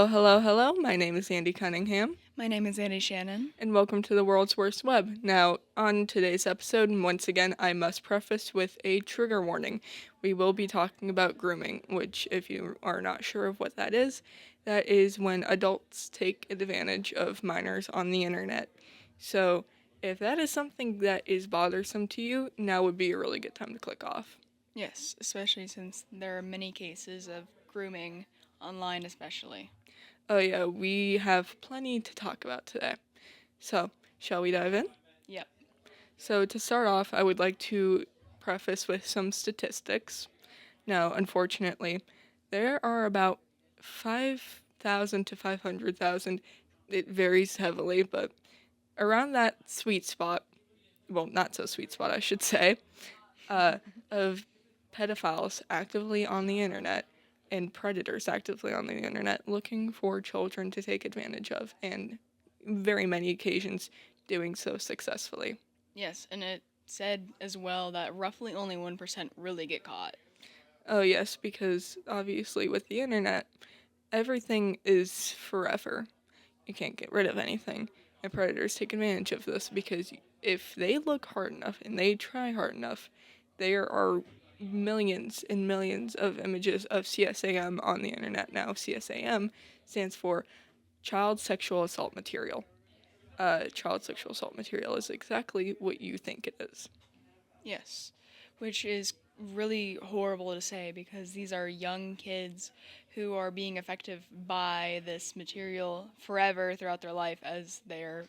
Hello, hello, hello. My name is Andy Cunningham, My name is Andy Shannon. and welcome to the world's worst web. Now, on today's episode, and once again, I must preface with a trigger warning. We will be talking about grooming, which, if you are not sure of what that is when adults take advantage of minors on the internet. So, if that is something that is bothersome to you, now would be a really good time to click off. Yes, especially since there are many cases of grooming online, especially. Oh, yeah, we have plenty to talk about today. So, shall we dive in? Yep. So, to start off, I would like to preface with some statistics. Now, unfortunately, there are about 5,000 to 500,000, it varies heavily, but around that sweet spot, well, not so sweet spot, I should say, uh, of pedophiles actively on the internet and predators actively on the internet looking for children to take advantage of, and very many occasions doing so successfully. Yes, and it said as well that roughly only 1% really get caught. Oh, yes, because obviously with the internet, everything is forever. You can't get rid of anything. And predators take advantage of this because if they look hard enough and they try hard enough, there are millions and millions of images of CSAM on the internet now. CSAM stands for Child Sexual Assault Material. Child sexual assault material is exactly what you think it is. Yes, which is really horrible to say because these are young kids who are being affected by this material forever throughout their life as they're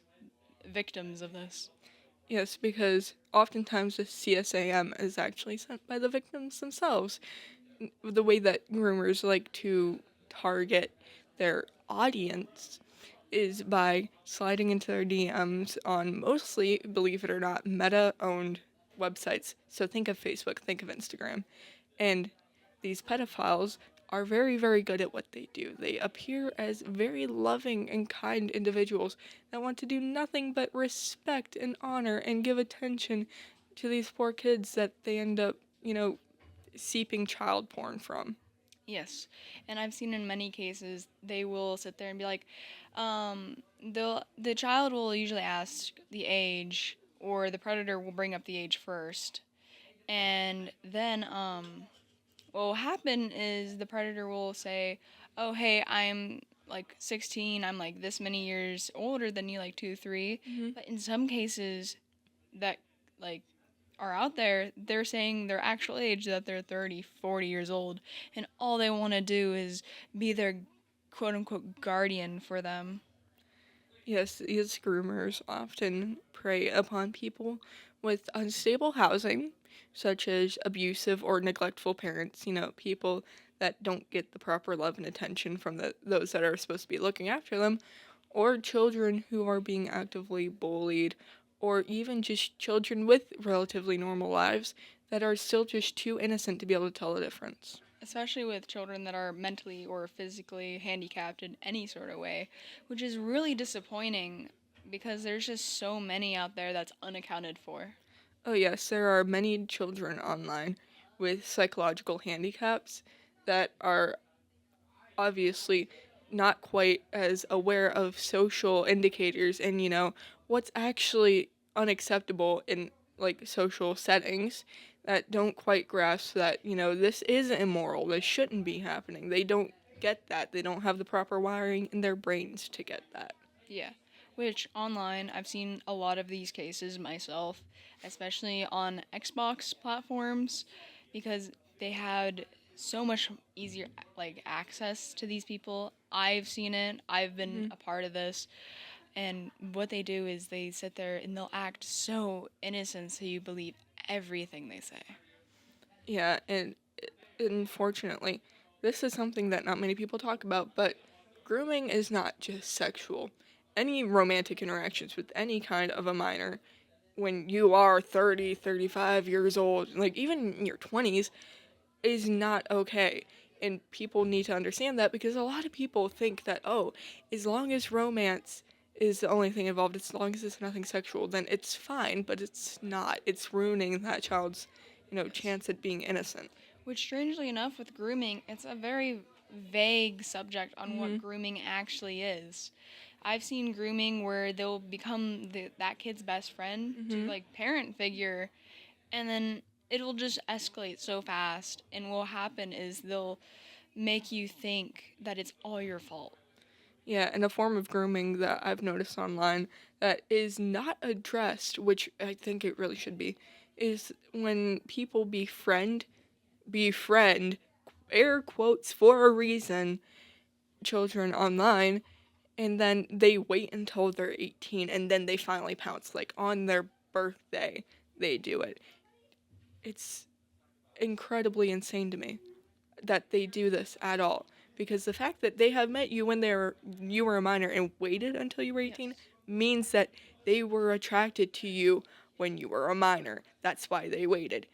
victims of this. Yes, because oftentimes the CSAM is actually sent by the victims themselves. The way that groomers like to target their audience is by sliding into their DMs on mostly, believe it or not, meta owned websites. So think of Facebook, think of Instagram. And these pedophiles are very, very good at what they do. They appear as very loving and kind individuals that want to do nothing but respect and honor and give attention to these poor kids that they end up, seeping child porn from. Yes, and I've seen in many cases they will sit there and be like, the child will usually ask the age, or the predator will bring up the age first, and then what will happen is the predator will say, "Oh, hey, I'm like 16. I'm like this many years older than you, like 2, 3." Mm-hmm. But in some cases, that like are out there, they're saying their actual age, that they're 30, 40 years old, and all they want to do is be their quote unquote guardian for them. Yes, these groomers often prey upon people with unstable housing, such as abusive or neglectful parents, people that don't get the proper love and attention from those that are supposed to be looking after them, or children who are being actively bullied, or even just children with relatively normal lives that are still just too innocent to be able to tell the difference. Especially with children that are mentally or physically handicapped in any sort of way, which is really disappointing because there's just so many out there that's unaccounted for. Oh, yes, there are many children online with psychological handicaps that are obviously not quite as aware of social indicators and, what's actually unacceptable in like social settings that don't quite grasp that, this is immoral. This shouldn't be happening. They don't get that. They don't have the proper wiring in their brains to get that. Yeah. Which online, I've seen a lot of these cases myself, especially on Xbox platforms, because they had so much easier like access to these people. I've seen it. I've been Hmm. a part of this. And what they do is they sit there and they'll act so innocent so you believe everything they say. Yeah, and unfortunately, this is something that not many people talk about, but grooming is not just sexual. Any romantic interactions with any kind of a minor, when you are 30, 35 years old, like even in your 20s, is not okay. And people need to understand that because a lot of people think that, oh, as long as romance is the only thing involved, as long as it's nothing sexual, then it's fine, but it's not. It's ruining that child's, Yes. chance at being innocent. Which, strangely enough, with grooming, it's a very vague subject on what Mhm. grooming actually is. I've seen grooming where they'll become that kid's best friend to Mhm. like parent figure, and then it'll just escalate so fast. And what'll happen is they'll make you think that it's all your fault. Yeah, and a form of grooming that I've noticed online that is not addressed, which I think it really should be, is when people befriend, air quotes for a reason, children online, and then they wait until they're 18 and then they finally pounce, like on their birthday, they do it. It's incredibly insane to me that they do this at all. Because the fact that they have met you when you were a minor and waited until you were 18 Yes. means that they were attracted to you when you were a minor. That's why they waited.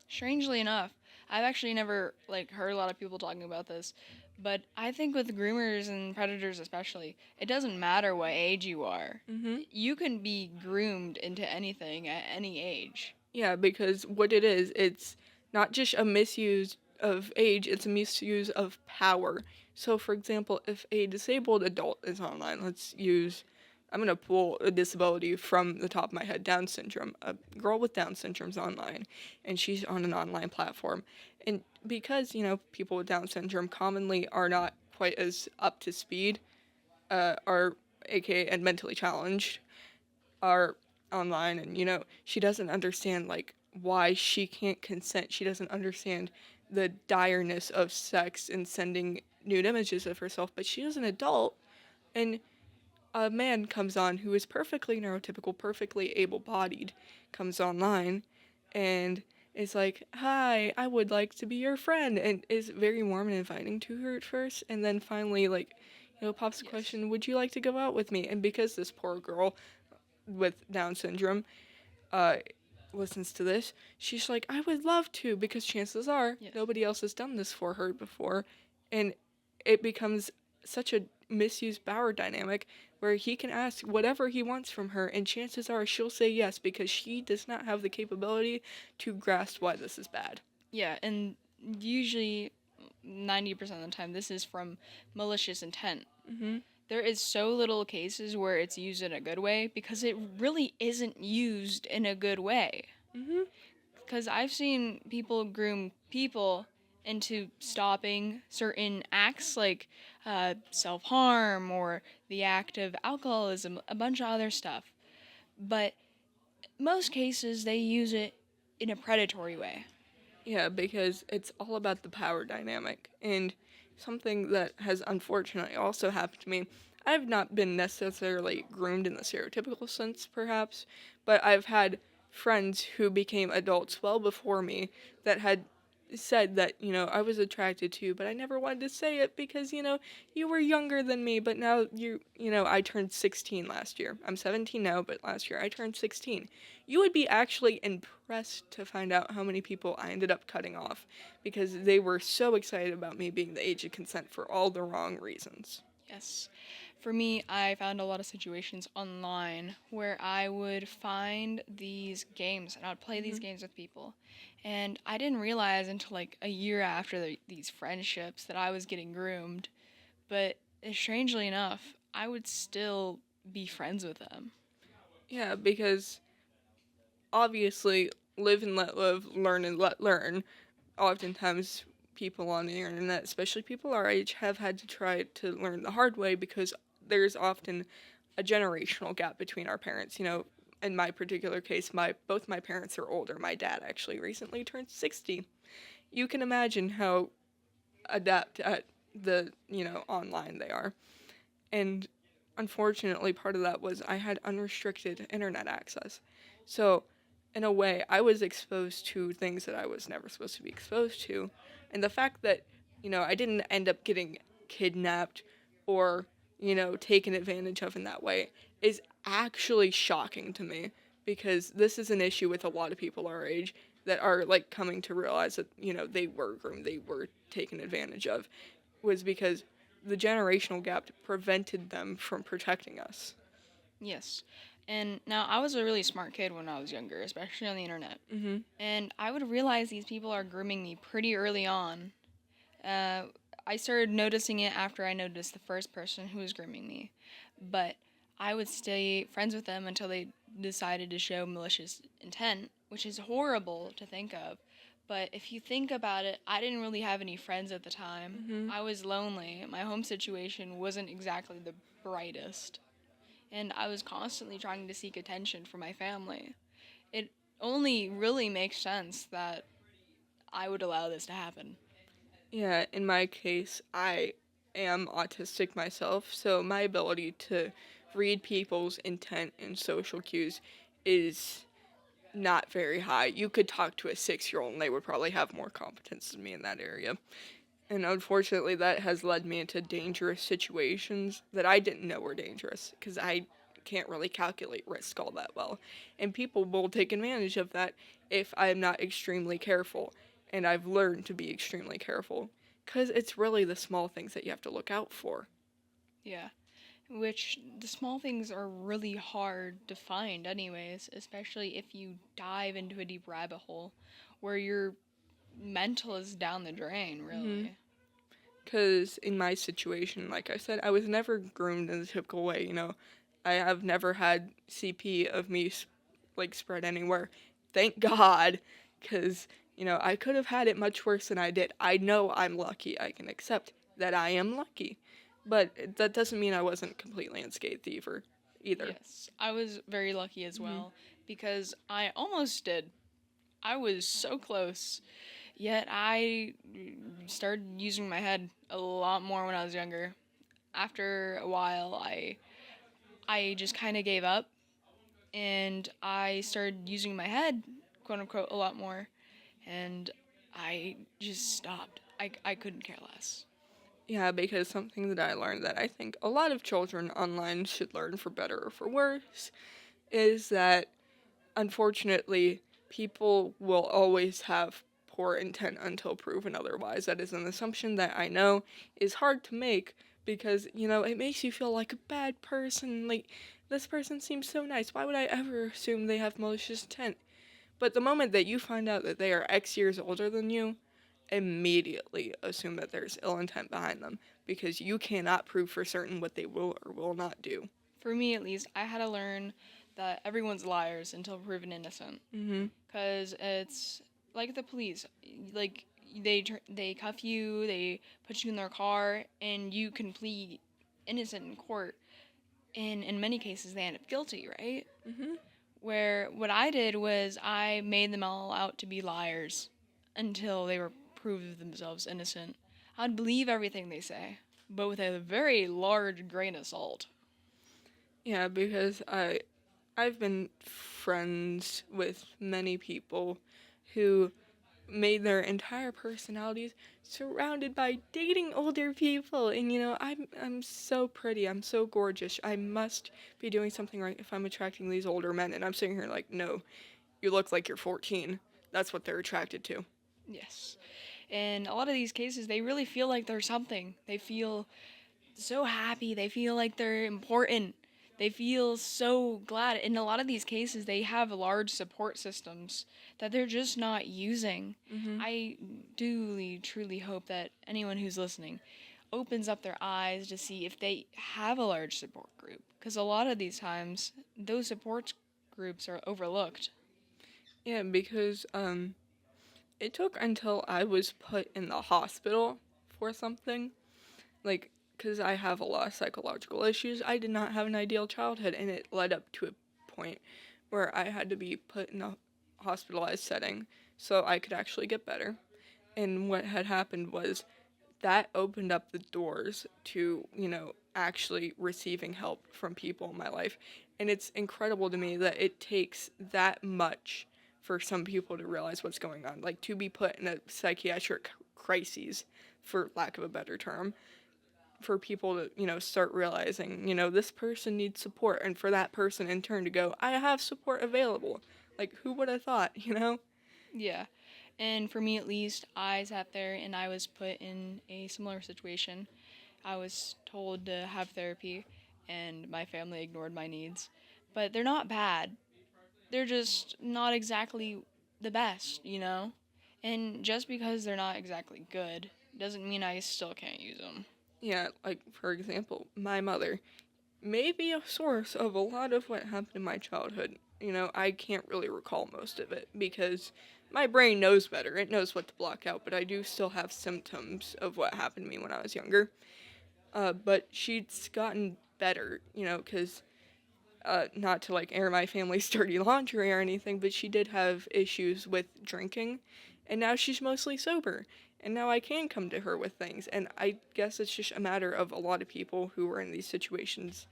Strangely enough, I've actually never like heard a lot of people talking about this, but I think with groomers and predators especially, it doesn't matter what age you are. Mhm. You can be groomed into anything at any age. Yeah, because what it is, it's not just a misuse of age, it's a misuse of power. So, for example, if a disabled adult is online, I'm going to pull a disability from the top of my head, Down syndrome. A girl with Down syndrome's online, and she's on an online platform. And because, people with Down syndrome commonly are not quite as up to speed, are aka and mentally challenged, are online, and she doesn't understand like why she can't consent. She doesn't understand the direness of sex and sending nude images of herself, but she is an adult, and a man comes on who is perfectly neurotypical, perfectly able-bodied, comes online and is like, "Hi, I would like to be your friend," and is very warm and inviting to her at first, and then finally, like, pops the Yes. question, "Would you like to go out with me?" And because this poor girl with Down syndrome uh, listens to this, she's like, "I would love to," because chances are Yes. nobody else has done this for her before. And it becomes such a misused power dynamic where he can ask whatever he wants from her, and chances are she'll say yes because she does not have the capability to grasp why this is bad. Yeah, and usually 90% of the time this is from malicious intent. Mm-hmm. There is so little cases where it's used in a good way because it really isn't used in a good way. Mm-hmm. Because I've seen people groom people into stopping certain acts like self harm or the act of alcoholism, a bunch of other stuff. But most cases, they use it in a predatory way. Yeah, because it's all about the power dynamic. And something that has unfortunately also happened to me, I've not been necessarily groomed in the stereotypical sense, perhaps, but I've had friends who became adults well before me that had said that, I was attracted to, but I never wanted to say it because, you were younger than me, but now I turned 16 last year. I'm 17 now, but last year I turned 16. You would be actually impressed to find out how many people I ended up cutting off because they were so excited about me being the age of consent for all the wrong reasons. Yes. For me, I found a lot of situations online where I would find these games and I would play these Hmm. games with people. And I didn't realize until like a year after these friendships that I was getting groomed. But strangely enough, I would still be friends with them. Yeah, because obviously, live and let live, learn and let learn. Oftentimes, people on the internet, especially people our age, have had to try to learn the hard way because there's often a generational gap between our parents. In my particular case, both my parents are older. My dad actually recently turned 60. You can imagine how adept at the, online they are. And unfortunately, part of that was I had unrestricted internet access. So, in a way, I was exposed to things that I was never supposed to be exposed to. And the fact that, I didn't end up getting kidnapped or, taken advantage of in that way is actually shocking to me because this is an issue with a lot of people our age that are like coming to realize that, they were groomed, they were taken advantage of, was because the generational gap prevented them from protecting us. Yes. And now I was a really smart kid when I was younger, especially on the internet. Mhm. And I would realize these people are grooming me pretty early on. Uh, I started noticing it after I noticed the first person who was grooming me. But I would stay friends with them until they decided to show malicious intent, which is horrible to think of. But if you think about it, I didn't really have any friends at the time. Hmm. I was lonely. My home situation wasn't exactly the brightest. And I was constantly trying to seek attention from my family. It only really makes sense that I would allow this to happen. Yeah, in my case, I am autistic myself, so my ability to read people's intent and social cues is not very high. You could talk to a 6-year-old and they would probably have more competence than me in that area. And unfortunately, that has led me into dangerous situations that I didn't know were dangerous because I can't really calculate risk all that well. And people will take advantage of that if I'm not extremely careful. And I've learned to be extremely careful because it's really the small things that you have to look out for. Yeah. Which the small things are really hard to find, anyways, especially if you dive into a deep rabbit hole where your mental is down the drain, Hmm. really. Because in my situation, like I said, I was never groomed in the typical way, I have never had CP of me like spread anywhere. Thank God, because I could have had it much worse than I did. I know I'm lucky. I can accept that I am lucky, but that doesn't mean I wasn't completely unscathed either. Yes, I was very lucky as Hmm. well because I almost did. I was so close. Yet I started using my head a lot more when I was younger. After a while, I just kind of gave up and I started using my head, quote unquote, a lot more. And I just stopped. I couldn't care less. Yeah, because something that I learned that I think a lot of children online should learn for better or for worse is that unfortunately, people will always have poor intent until proven otherwise. That is an assumption that I know is hard to make because, it makes you feel like a bad person. Like, this person seems so nice. Why would I ever assume they have malicious intent? But the moment that you find out that they are X years older than you, immediately assume that there's ill intent behind them because you cannot prove for certain what they will or will not do. For me, at least, I had to learn that everyone's liars until proven innocent. Mm-hmm. Because it's like the police. Like, they cuff you, they put you in their car, and you can plead innocent in court. And in many cases, they end up guilty, right? Mm-hmm. Where what I did was I made them all out to be liars until they were proved themselves innocent. I'd believe everything they say, but with a very large grain of salt. Yeah, because I've been friends with many people who made their entire personalities surrounded by dating older people, and I'm so pretty, I'm so gorgeous, I must be doing something right if I'm attracting these older men, and I'm sitting here like, no, you look like you're 14. That's what they're attracted to. Yes. In a lot of these cases, they really feel like they're something. They feel so happy. They feel like they're important. They feel so glad. In a lot of these cases, they have large support systems that they're just not using. Hmm. I do truly hope that anyone who's listening opens up their eyes to see if they have a large support group. Because a lot of these times, those support groups are overlooked. Yeah, because it took until I was put in the hospital for something, like, because I have a lot of psychological issues. I did not have an ideal childhood, and it led up to a point where I had to be put in a hospitalized setting so I could actually get better. And what had happened was that opened up the doors to, actually receiving help from people in my life. And it's incredible to me that it takes that much for some people to realize what's going on, like to be put in a psychiatric crisis, for lack of a better term, for people to, start realizing, this person needs support, and for that person in turn to go, I have support available. Like, who would have thought, Yeah. And for me at least, I sat there and I was put in a similar situation. I was told to have therapy, and my family ignored my needs. But they're not bad. They're just not exactly the best, you know? And just because they're not exactly good doesn't mean I still can't use them. Yeah, like, for example, my mother may be a source of a lot of what happened in my childhood. I can't really recall most of it because my brain knows better. It knows what to block out, but I do still have symptoms of what happened to me when I was younger. But she's gotten better, because not to like air my family's dirty laundry or anything, but she did have issues with drinking, and now she's mostly sober. And now I can come to her with things, and I guess it's just a matter of a lot of people who are in these situations,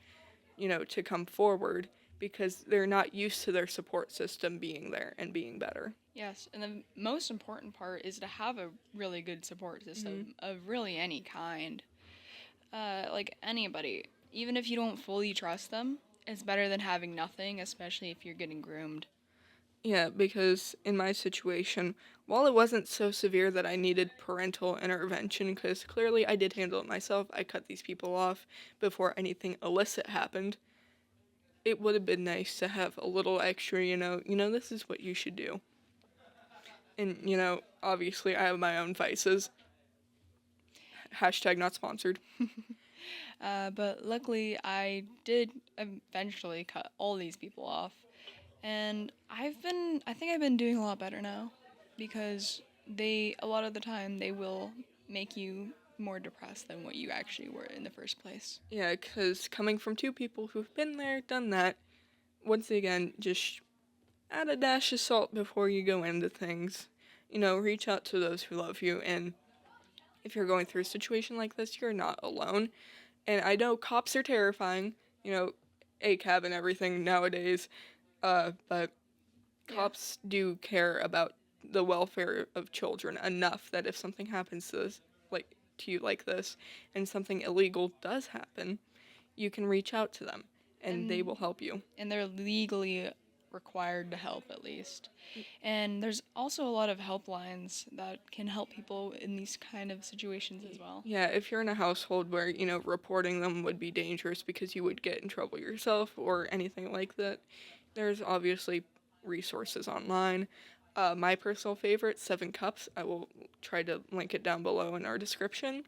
to come forward because they're not used to their support system being there and being better. Yes, and the most important part is to have a really good support system of really any kind. Like anybody, even if you don't fully trust them, it's better than having nothing, especially if you're getting groomed. Yeah, because in my situation, while it wasn't so severe that I needed parental intervention, because clearly I did handle it myself, I cut these people off before anything illicit happened, it would have been nice to have a little extra, this is what you should do. And, obviously I have my own vices. Hashtag not sponsored. But luckily, I did eventually cut all these people off. And I think I've been doing a lot better now because a lot of the time, they will make you more depressed than what you actually were in the first place. Yeah, because coming from two people who've been there, done that, once again, just add a dash of salt before you go into things. Reach out to those who love you, and if you're going through a situation like this, you're not alone. And I know cops are terrifying, ACAB and everything nowadays, but cops do care about the welfare of children enough that if something happens to you like this, and something illegal does happen, you can reach out to them, and they will help you. And they're legally required to help at least. And there's also a lot of helplines that can help people in these kind of situations as well. Yeah, if you're in a household where, reporting them would be dangerous because you would get in trouble yourself or anything like that, there's obviously resources online. My personal favorite, Seven Cups, I will try to link it down below in our description.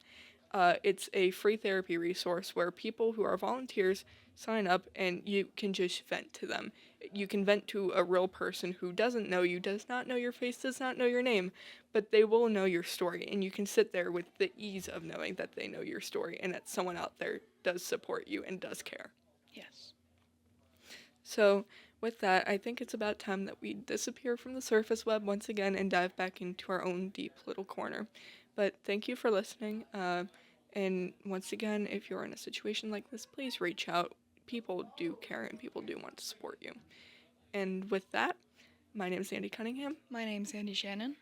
It's a free therapy resource where people who are volunteers sign up and you can just vent to them. You can vent to a real person who doesn't know you, does not know your face, does not know your name, but they will know your story, and you can sit there with the ease of knowing that they know your story and that someone out there does support you and does care. Yes. So, with that, I think it's about time that we disappear from the surface web once again and dive back into our own deep little corner. But thank you for listening. And once again, if you're in a situation like this, please reach out. People do care and people do want to support you. And with that, my name is Andy Cunningham. My name's Andy Shannon.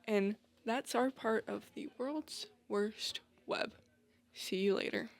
And that's our part of the world's worst web. See you later.